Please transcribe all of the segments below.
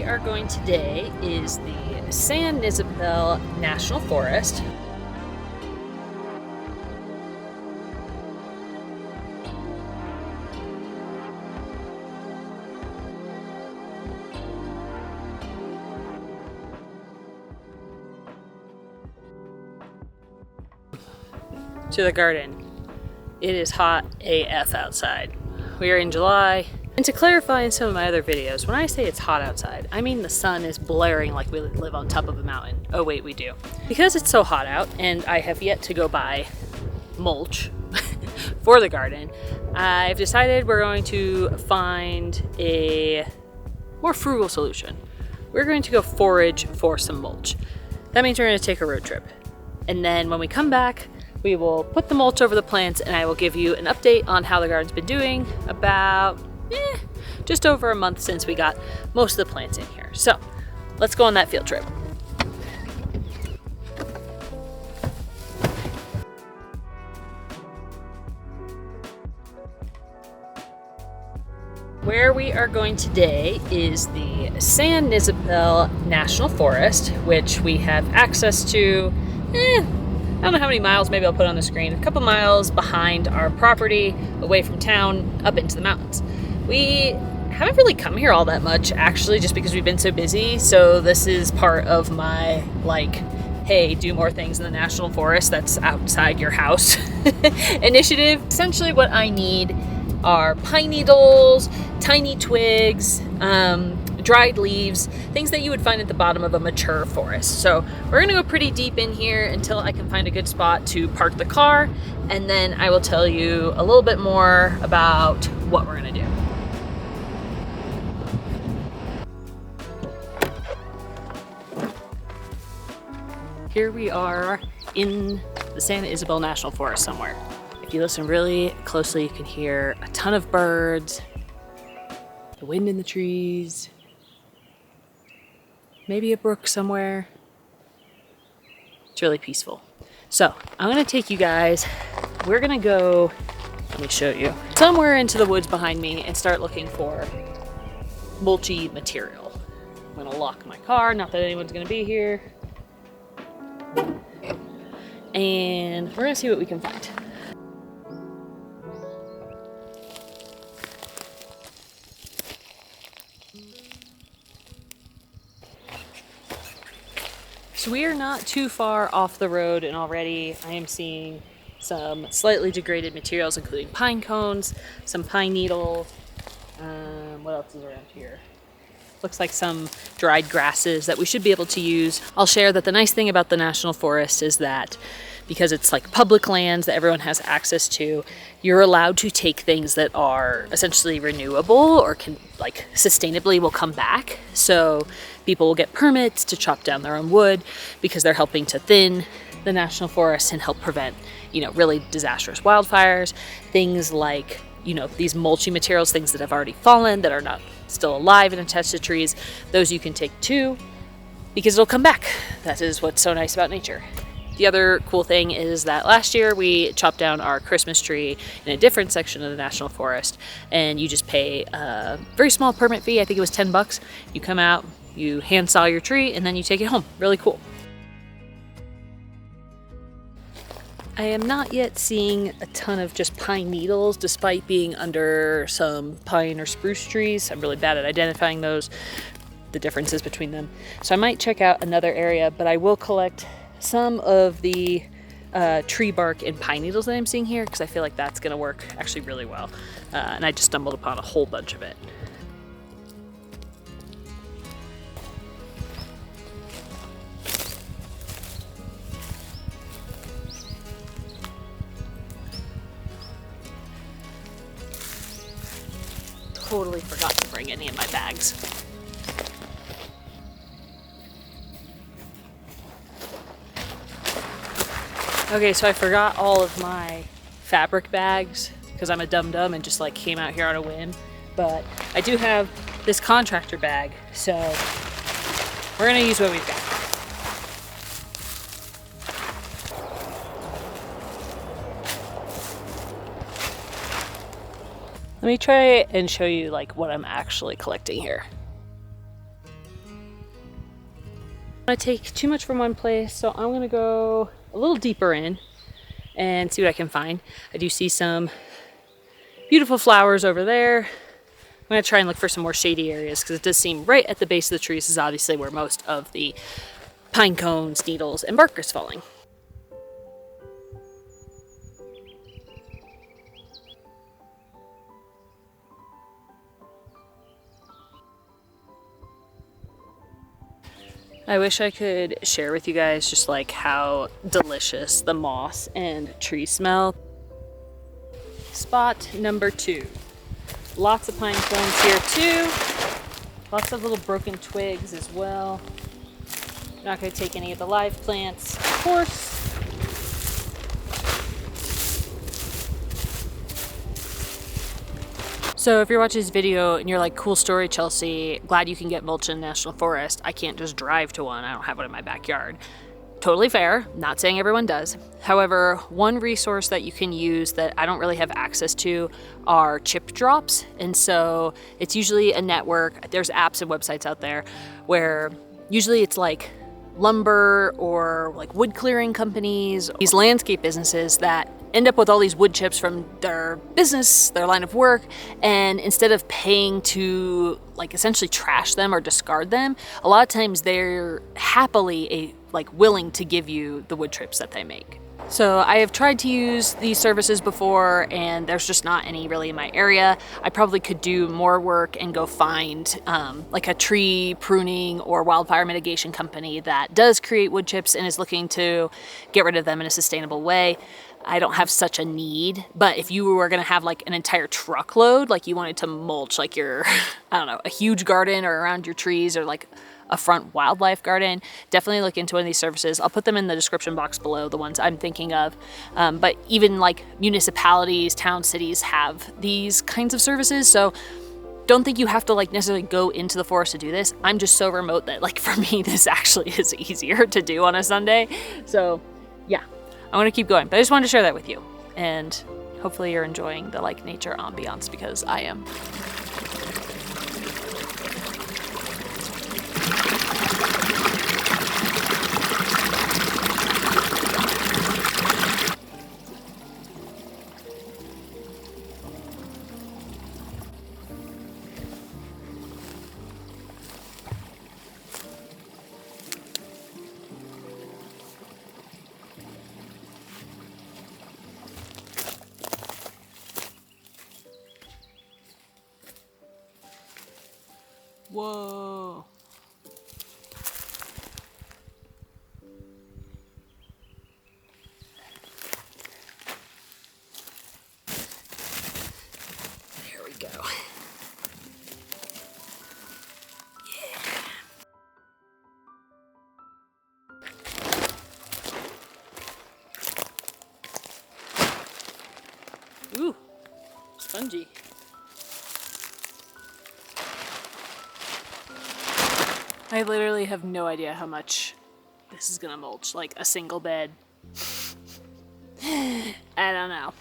are going today is the San Isabel National Forest. To the garden. It is hot AF outside. We are in July. And to clarify in some of my other videos, when I say it's hot outside, I mean the sun is blaring like we live on top of a mountain. Oh wait, we do. Because it's so hot out and I have yet to go buy mulch for the garden, I've decided we're going to find a more frugal solution. We're going to go forage for some mulch. That means we're going to take a road trip. And then when we come back, we will put the mulch over the plants and I will give you an update on how the garden's been doing about just over a month since we got most of the plants in here. So let's go on that field trip. Where we are going today is the San Isabel National Forest, which we have access to, I don't know how many miles, maybe I'll put on the screen, a couple miles behind our property, away from town, up into the mountains. We haven't really come here all that much, actually, just because we've been so busy. So this is part of my, hey, do more things in the National Forest that's outside your house initiative. Essentially what I need are pine needles, tiny twigs, dried leaves, things that you would find at the bottom of a mature forest. So we're gonna go pretty deep in here until I can find a good spot to park the car, and then I will tell you a little bit more about what we're gonna do. Here we are in the San Isabel National Forest somewhere. If you listen really closely, you can hear a ton of birds, the wind in the trees, maybe a brook somewhere. It's really peaceful. So I'm gonna take you guys, we're gonna go, let me show you, somewhere into the woods behind me and start looking for mulchy material. I'm gonna lock my car, not that anyone's gonna be here. And we're gonna see what we can find. So we are not too far off the road, and already I am seeing some slightly degraded materials, including pine cones, some pine needles. What else is around here? Looks like some dried grasses that we should be able to use. I'll share that the nice thing about the National Forest is that because it's like public lands that everyone has access to, you're allowed to take things that are essentially renewable or can sustainably will come back. So people will get permits to chop down their own wood because they're helping to thin the National Forest and help prevent, really disastrous wildfires. Things like, these mulchy materials, things that have already fallen, that are not still alive and attached to trees, those you can take too, because it'll come back. That is what's so nice about nature. The other cool thing is that last year we chopped down our Christmas tree in a different section of the National Forest, and you just pay a very small permit fee. I think it was $10. You come out, you hand saw your tree, and then you take it home. Really cool. I am not yet seeing a ton of just pine needles, despite being under some pine or spruce trees. I'm really bad at identifying those, the differences between them. So I might check out another area, but I will collect some of the tree bark and pine needles that I'm seeing here, because I feel like that's gonna work actually really well. And I just stumbled upon a whole bunch of it. Totally forgot to bring any of my bags. Okay, so I forgot all of my fabric bags because I'm a dum-dum and just came out here on a whim. But I do have this contractor bag, so we're gonna use what we've got. Let me try and show you what I'm actually collecting here. I take too much from one place, so I'm gonna go a little deeper in and see what I can find. I do see some beautiful flowers over there. I'm gonna try and look for some more shady areas because it does seem right at the base of the trees is obviously where most of the pine cones, needles, and bark is falling. I wish I could share with you guys just like how delicious the moss and trees smell. Spot number 2. Lots of pine cones here too. Lots of little broken twigs as well. Not going to take any of the live plants, of course. So if you're watching this video and you're like, cool story, Chelsea, glad you can get mulch in National Forest. I can't just drive to one. I don't have one in my backyard. Totally fair. Not saying everyone does. However, one resource that you can use that I don't really have access to are chip drops. And so it's usually a network. There's apps and websites out there where usually it's like lumber or like wood clearing companies, these landscape businesses that end up with all these wood chips from their business, their line of work, and instead of paying to like essentially trash them or discard them, a lot of times they're happily willing to give you the wood chips that they make. So I have tried to use these services before and there's just not any really in my area. I probably could do more work and go find like a tree pruning or wildfire mitigation company that does create wood chips and is looking to get rid of them in a sustainable way. I don't have such a need, but if you were gonna have like an entire truckload, like you wanted to mulch like your, I don't know, a huge garden or around your trees or like a front wildlife garden, definitely look into one of these services. I'll put them in the description box below, the ones I'm thinking of. But even like municipalities, town, cities have these kinds of services. So don't think you have to like necessarily go into the forest to do this. I'm just so remote that like for me, this actually is easier to do on a Sunday. So yeah, I want to keep going, but I just wanted to share that with you. And hopefully you're enjoying the like nature ambiance because I am. Whoa. There we go. Yeah. Ooh, spongy. I literally have no idea how much this is gonna mulch, like a single bed. I don't know.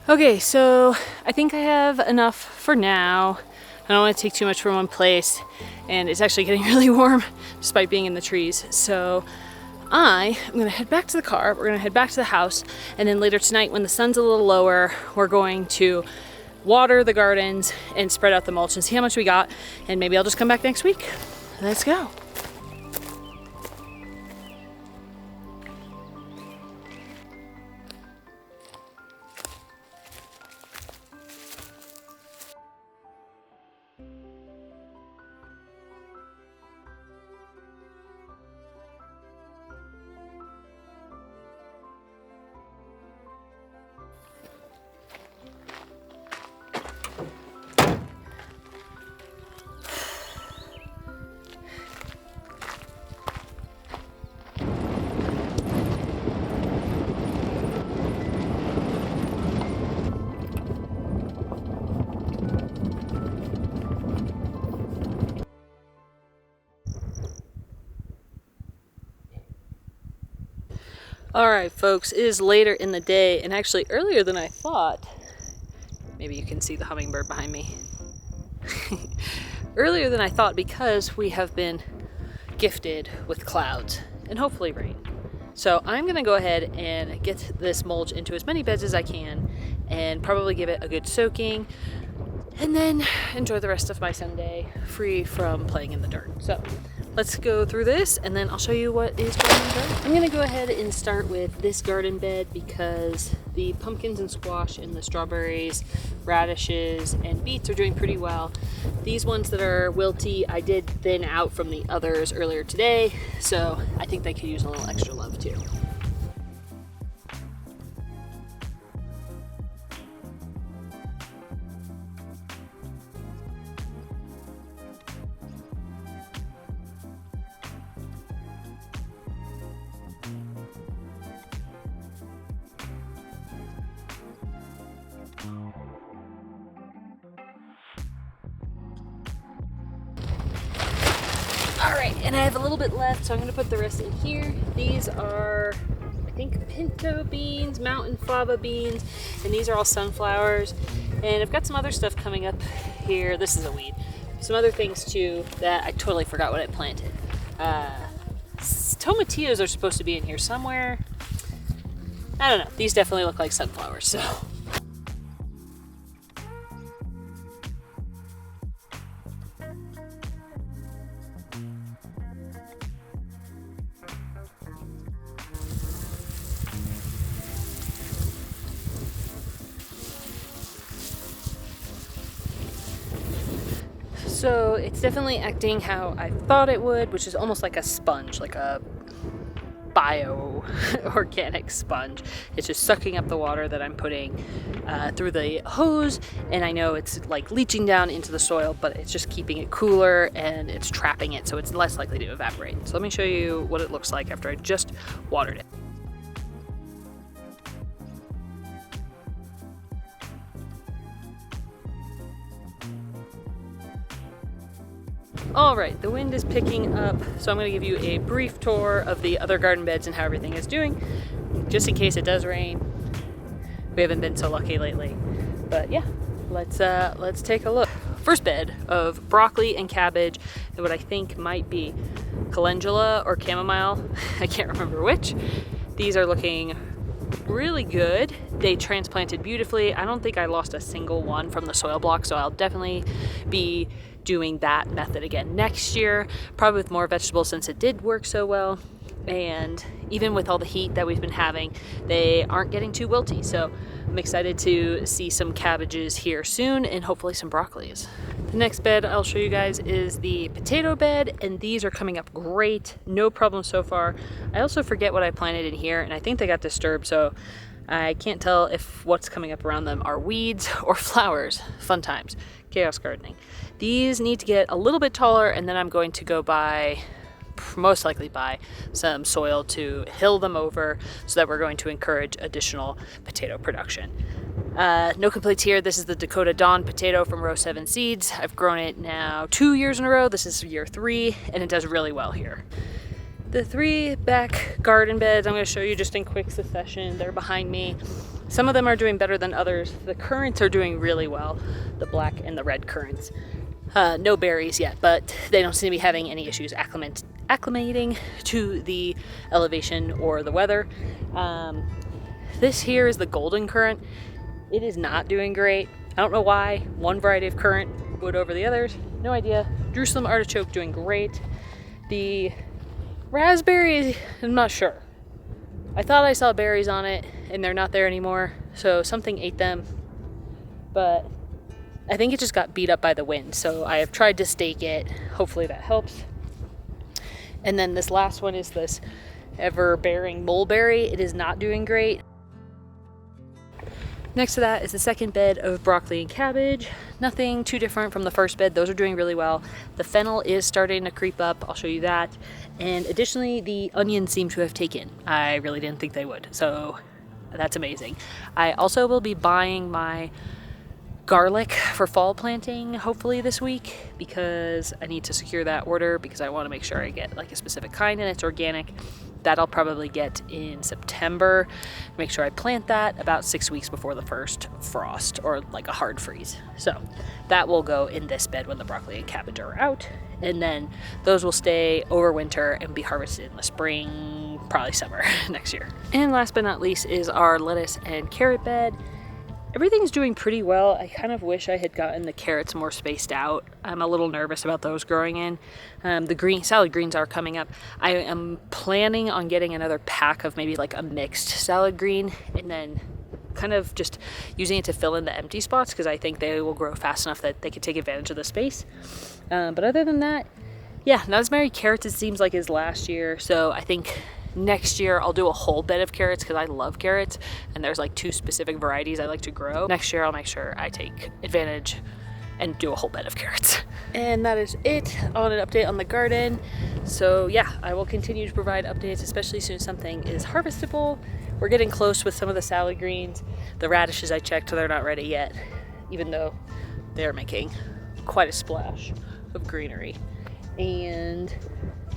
Okay, so I think I have enough for now. I don't want to take too much from one place, and it's actually getting really warm despite being in the trees. So I am gonna head back to the car, we're gonna head back to the house, and then later tonight when the sun's a little lower, we're going to water the gardens and spread out the mulch and see how much we got, and maybe I'll just come back next week. Let's go. All right, folks, it is later in the day, and actually earlier than I thought. Maybe you can see the hummingbird behind me. Earlier than I thought, because we have been gifted with clouds and hopefully rain. So I'm gonna go ahead and get this mulch into as many beds as I can and probably give it a good soaking, and then enjoy the rest of my Sunday free from playing in the dirt. So let's go through this and then I'll show you what is going in the garden. I'm gonna go ahead and start with this garden bed because the pumpkins and squash and the strawberries, radishes, and beets are doing pretty well. These ones that are wilty, I did thin out from the others earlier today, so I think they could use a little extra love too. Alright, and I have a little bit left, so I'm going to put the rest in here. These are, I think, pinto beans, mountain fava beans, and these are all sunflowers. And I've got some other stuff coming up here. This is a weed. Some other things too that I totally forgot what I planted. Tomatillos are supposed to be in here somewhere. I don't know. These definitely look like sunflowers, so. So it's definitely acting how I thought it would, which is almost like a sponge, like a bio-organic sponge. It's just sucking up the water that I'm putting through the hose, and I know it's like leaching down into the soil, but it's just keeping it cooler and it's trapping it, so it's less likely to evaporate. So let me show you what it looks like after I just watered it. All right, the wind is picking up, so I'm going to give you a brief tour of the other garden beds and how everything is doing, just in case it does rain. We haven't been so lucky lately, but yeah, let's take a look. First bed of broccoli and cabbage, and what I think might be calendula or chamomile. I can't remember which. These are looking really good. They transplanted beautifully. I don't think I lost a single one from the soil block, so I'll definitely be doing that method again next year, probably with more vegetables since it did work so well. And even with all the heat that we've been having, they aren't getting too wilty. So I'm excited to see some cabbages here soon and hopefully some broccolis. The next bed I'll show you guys is the potato bed, and these are coming up great. No problem so far. I also forget what I planted in here, and I think they got disturbed, so I can't tell if what's coming up around them are weeds or flowers. Fun times. Chaos gardening. These need to get a little bit taller, and then I'm going to go most likely buy some soil to hill them over, so that we're going to encourage additional potato production. No complaints here. This is the Dakota Dawn potato from row 7 seeds. I've grown it now 2 years in a row. This is year 3, and it does really well here. The 3 back garden beds I'm going to show you just in quick succession. They're behind me. Some of them are doing better than others. The currants are doing really well, the black and the red currants. No berries yet, but they don't seem to be having any issues acclimating to the elevation or the weather. This here is the golden currant. It is not doing great. I don't know why. One variety of currant would over the others. No idea. Jerusalem artichoke doing great. The raspberries, I'm not sure. I thought I saw berries on it and they're not there anymore, so something ate them. But I think it just got beat up by the wind, so I have tried to stake it. Hopefully that helps. And then this last one is this ever-bearing mulberry. It is not doing great. Next to that is the second bed of broccoli and cabbage. Nothing too different from the first bed. Those are doing really well. The fennel is starting to creep up. I'll show you that. And additionally, the onions seem to have taken. I really didn't think they would, so that's amazing. I also will be buying my garlic for fall planting hopefully this week, because I need to secure that order because I want to make sure I get like a specific kind and it's organic. That I'll probably get in September. Make sure I plant that about 6 weeks before the first frost or like a hard freeze. So that will go in this bed when the broccoli and cabbage are out. And then those will stay over winter and be harvested in the spring, probably summer next year. And last but not least is our lettuce and carrot bed. Everything's doing pretty well. I kind of wish I had gotten the carrots more spaced out. I'm a little nervous about those growing in. The salad greens are coming up. I am planning on getting another pack of maybe like a mixed salad green and then kind of just using it to fill in the empty spots because I think they will grow fast enough that they can take advantage of the space. But other than that, yeah, not as many carrots it seems like as last year. So I think next year I'll do a whole bed of carrots because I love carrots and there's like 2 specific varieties I like to grow. Next year I'll make sure I take advantage and do a whole bed of carrots. And that is it on an update on the garden. So yeah, I will continue to provide updates, especially as soon as something is harvestable. We're getting close with some of the salad greens. The radishes I checked, they're not ready yet, even though they're making quite a splash of greenery. And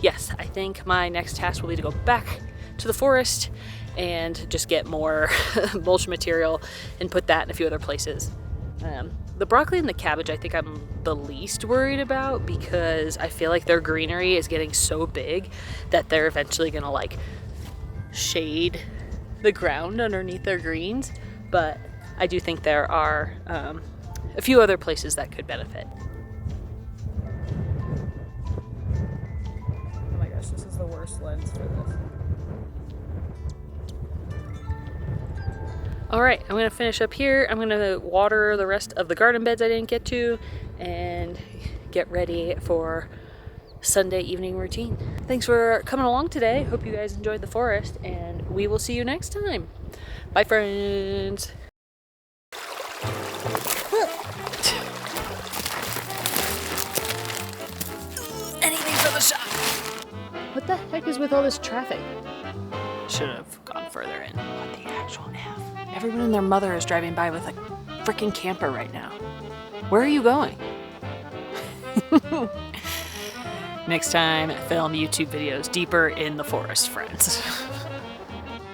yes, I think my next task will be to go back to the forest and just get more mulch material and put that in a few other places. The broccoli and the cabbage I think I'm the least worried about because I feel like their greenery is getting so big that they're eventually gonna like shade the ground underneath their greens. But I do think there are a few other places that could benefit. This is the worst lens for this. All right, I'm gonna finish up here. I'm gonna water the rest of the garden beds I didn't get to and get ready for Sunday evening routine. Thanks for coming along today. Hope you guys enjoyed the forest and we will see you next time. Bye friends. Anything for the shop. What the heck is with all this traffic? Should have gone further in. What the actual F? Everyone and their mother is driving by with a freaking camper right now. Where are you going? Next time, film YouTube videos deeper in the forest, friends.